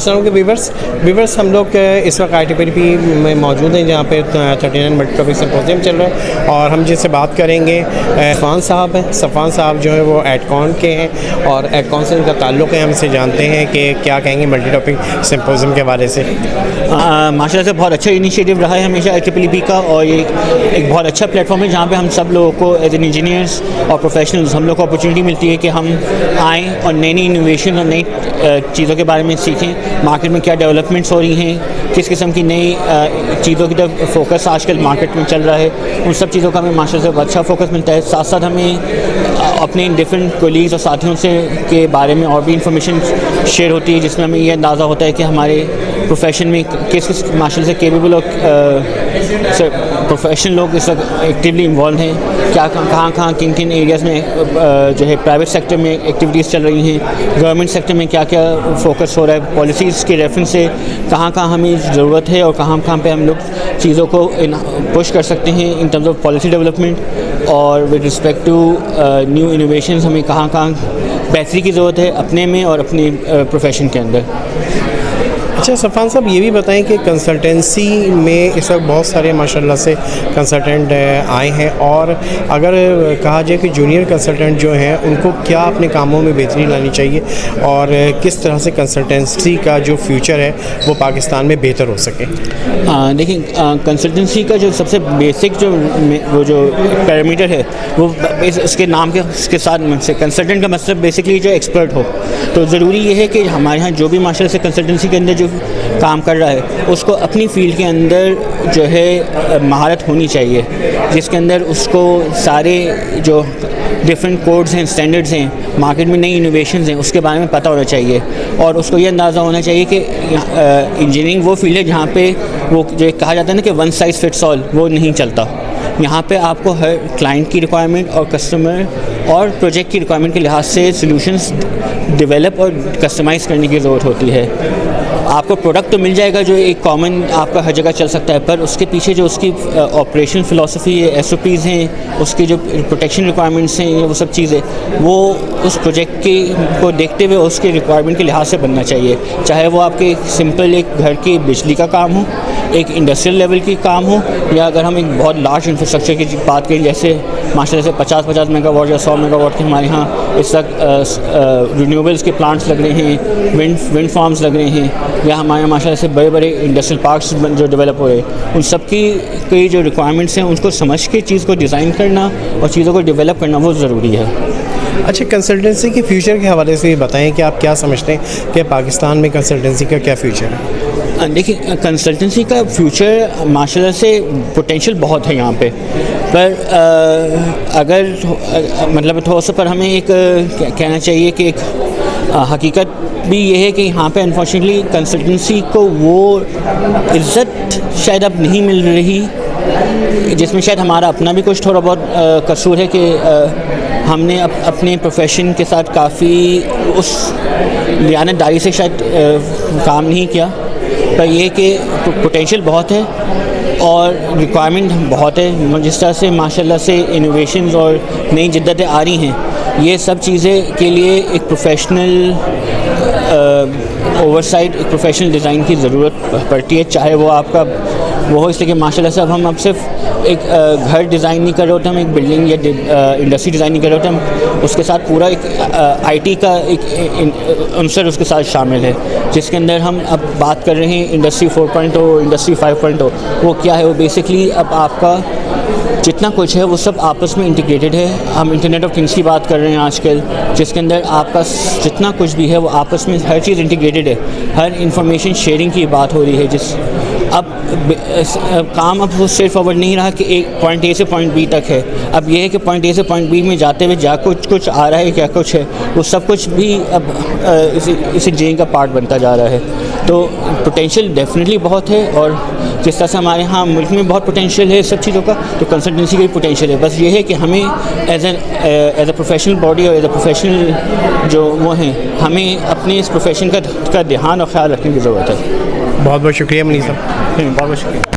السلام علیکم ویورس ہم لوگ اس وقت ITPP میں موجود ہیں جہاں پہ 39 ملٹی ٹاپک سمپوزیم چل رہا ہے، اور ہم جن سے بات کریں گے صفوان صاحب ہیں۔ صفوان صاحب جو ہیں وہ ایڈکون کے ہیں اور ایڈکون سے ان کا تعلق ہے، ہم سے جانتے ہیں کہ کیا کہیں گے ملٹی ٹاپک سمپوزیم کے حوالے سے۔ ماشاء اللہ سے بہت اچھا انیشیٹو رہا ہے ہمیشہ ITPP کا، اور یہ ایک بہت اچھا پلیٹ فارم ہے جہاں پہ ہم سب لوگوں کو ایز این انجینئرس اور پروفیشنلز ہم لوگ کو اپرچونیٹی ملتی ہے کہ ہم آئیں اور نئی نئی انوویشن اور نئی چیزوں کے بارے میں سیکھیں، مارکیٹ میں کیا ڈیولپمنٹس ہو رہی ہیں، کس قسم کی نئی چیزوں کی طرف فوکس آج کل مارکیٹ میں چل رہا ہے، ان سب چیزوں کا ہمیں ماشاء اللہ سے اچھا فوکس ملتا ہے۔ ساتھ ساتھ ہمیں اپنے ڈفرینٹ کولیگز اور ساتھیوں سے کے بارے میں اور بھی انفارمیشن شیئر ہوتی ہے، جس میں ہمیں یہ اندازہ ہوتا ہے کہ ہمارے پروفیشن میں کس ماشاء اللہ سے کیپیبل اور پروفیشنل لوگ اس وقت ایکٹیولی انوالو ہیں، کیا کہاں کن ایریاز میں جو ہے پرائیویٹ سیکٹر میں ایکٹیویٹیز چل رہی ہیں، گورنمنٹ سیکٹر میں کیا کیا فوکس ہو رہا ہے، پالیسیز کے ریفرنس سے کہاں ہمیں ضرورت ہے اور کہاں پہ ہم لوگ چیزوں کو پش کر سکتے ہیں ان ٹرمز آف پالیسی ڈیولپمنٹ، اور with respect to new innovations ہمیں کہاں بہتری کی ضرورت ہے اپنے میں اور اپنے پروفیشن کے اندر۔ اچھا صفوان صاحب یہ بھی بتائیں کہ کنسلٹنسی میں اس وقت بہت سارے ماشاء اللہ سے کنسلٹنٹ آئے ہیں، اور اگر کہا جائے کہ جونیئر کنسلٹنٹ جو ہیں ان کو کیا اپنے کاموں میں بہتری لانی چاہیے، اور کس طرح سے کنسلٹنسی کا جو فیوچر ہے وہ پاکستان میں بہتر ہو سکے؟ دیکھیں کنسلٹنسی کا جو سب سے بیسک وہ جو پیرامیٹر ہے وہ اس کے نام کے ساتھ کنسلٹنٹ کا مطلب بیسکلی جو ایکسپرٹ ہو، تو ضروری یہ ہے کہ ہمارے یہاں جو بھی ماشاء اللہ سے کنسلٹنسی کے اندر جو کام کر رہا ہے اس کو اپنی فیلڈ کے اندر جو ہے مہارت ہونی چاہیے، جس کے اندر اس کو سارے جو ڈفرینٹ کوڈز ہیں، اسٹینڈرڈز ہیں، مارکیٹ میں نئی انوویشنز ہیں، اس کے بارے میں پتہ ہونا چاہیے، اور اس کو یہ اندازہ ہونا چاہیے کہ انجینئرنگ وہ فیلڈ ہے جہاں پہ وہ جو کہا جاتا ہے نا کہ ون سائز فٹس آل، وہ نہیں چلتا۔ یہاں پہ آپ کو ہر کلائنٹ کی ریکوائرمنٹ اور کسٹمر اور پروجیکٹ کی ریکوائرمنٹ کے لحاظ سے سلوشنز ڈیولپ اور کسٹمائز کرنے کی ضرورت ہوتی ہے۔ آپ کو پروڈکٹ تو مل جائے گا جو ایک کامن آپ کا ہر جگہ چل سکتا ہے، پر اس کے پیچھے جو اس کی آپریشن فلاسفی ہے، SOPs ہیں، اس کی جو پروٹیکشن ریکوائرمنٹس ہیں، وہ سب چیزیں وہ اس پروجیکٹ کو دیکھتے ہوئے اس کے ریکوائرمنٹ کے لحاظ سے بننا چاہیے، چاہے وہ آپ کے سمپل ایک گھر کی بجلی کا کام ہو، ایک انڈسٹریل لیول کی کام ہو، یا اگر ہم ایک بہت لارج انفراسٹرکچر کی بات کریں جیسے ماشاء اللہ سے 50 میگا واٹ یا 100 میگا واٹ کے ہمارے یہاں اس وقت رینیویبلس کے پلانٹس لگ رہے ہیں، ونڈ فارمز لگ رہے ہیں، یا ہمارے ماشاء اللہ سے بڑے بڑے انڈسٹریل پارکس جو ڈیولپ ہو رہے ہیں، ان سب کی جو ریکوائرمنٹس ہیں ان کو سمجھ کے چیز کو ڈیزائن کرنا اور چیزوں کو ڈیولپ کرنا وہ ضروری ہے۔ اچھا کنسلٹنسی کے فیوچر کے حوالے سے بتائیں کہ آپ کیا سمجھتے ہیں کہ پاکستان میں کنسلٹنسی کا کیا فیوچر ہے؟ دیکھیں کنسلٹنسی کا فیوچر ماشاء اللہ سے پوٹینشیل بہت ہے یہاں پہ، پر اگر مطلب تھوڑا سا پر ہمیں ایک کہنا چاہیے کہ ایک حقیقت بھی یہ ہے کہ یہاں پہ انفارچونیٹلی کنسلٹنسی کو وہ عزت شاید اب نہیں مل رہی، جس میں شاید ہمارا اپنا بھی کچھ تھوڑا بہت قصور ہے کہ ہم نے اپنے پروفیشن کے ساتھ کافی اس دیانت داری سے شاید کام نہیں کیا، پر یہ کہ پوٹینشیل بہت ہے اور ریکوائرمنٹ بہت ہے، جس طرح سے ماشاء اللہ سے انوویشنز اور نئی جدتیں آ رہی ہیں، یہ سب چیزیں کے لیے ایک پروفیشنل اوور سائٹ، ایک پروفیشنل ڈیزائن کی ضرورت پڑتی ہے، چاہے وہ آپ کا وہ ہو، اس لیے کہ ماشاء اللہ سے اب ہم صرف ایک گھر ڈیزائن نہیں کر رہے ہوتے، ہم ایک بلڈنگ یا انڈسٹری ڈیزائن نہیں کر رہے ہوتے، ہم اس کے ساتھ پورا ایک IT کا ایک عنصر اس کے ساتھ شامل ہے، جس کے اندر ہم اب بات کر رہے ہیں انڈسٹری 4.0، انڈسٹری 5.0، وہ کیا ہے؟ وہ بیسکلی اب آپ کا جتنا کچھ ہے وہ سب آپس میں انٹیگریٹڈ ہے. ہم انٹرنیٹ آف تھنگس کی بات کر رہے ہیں آج کل, جس کے اندر آپ کا جتنا کچھ بھی ہے وہ آپس میں ہر چیز انٹیگریٹڈ ہے. ہر انفارمیشن شیئرنگ کی بات ہو رہی ہے. جس اب کام اب وہ اسٹریٹ فارورڈ نہیں رہا کہ ایک پوائنٹ اے سے پوائنٹ بی تک ہے. اب یہ ہے کہ پوائنٹ اے سے پوائنٹ بی میں جاتے ہوئے کچھ آ رہا ہے, کیا کچھ ہے, وہ سب کچھ بھی اب اسی جین کا پارٹ بنتا جا رہا ہے. تو پوٹینشیل ڈیفینیٹلی بہت ہے, اور جس طرح سے ہمارے ہاں ملک میں بہت پوٹینشیل ہے سب چیزوں کا, تو کنسلٹنسی کا بھی پوٹینشیل ہے. بس یہ ہے کہ ہمیں ایز اے پروفیشنل باڈی اور ایز اے پروفیشنل جو وہ ہیں, ہمیں اپنے اس پروفیشن کا دھیان اور خیال رکھنے کی ضرورت ہے. بہت بہت شکریہ منیر صاحب. بہت بہت شکریہ.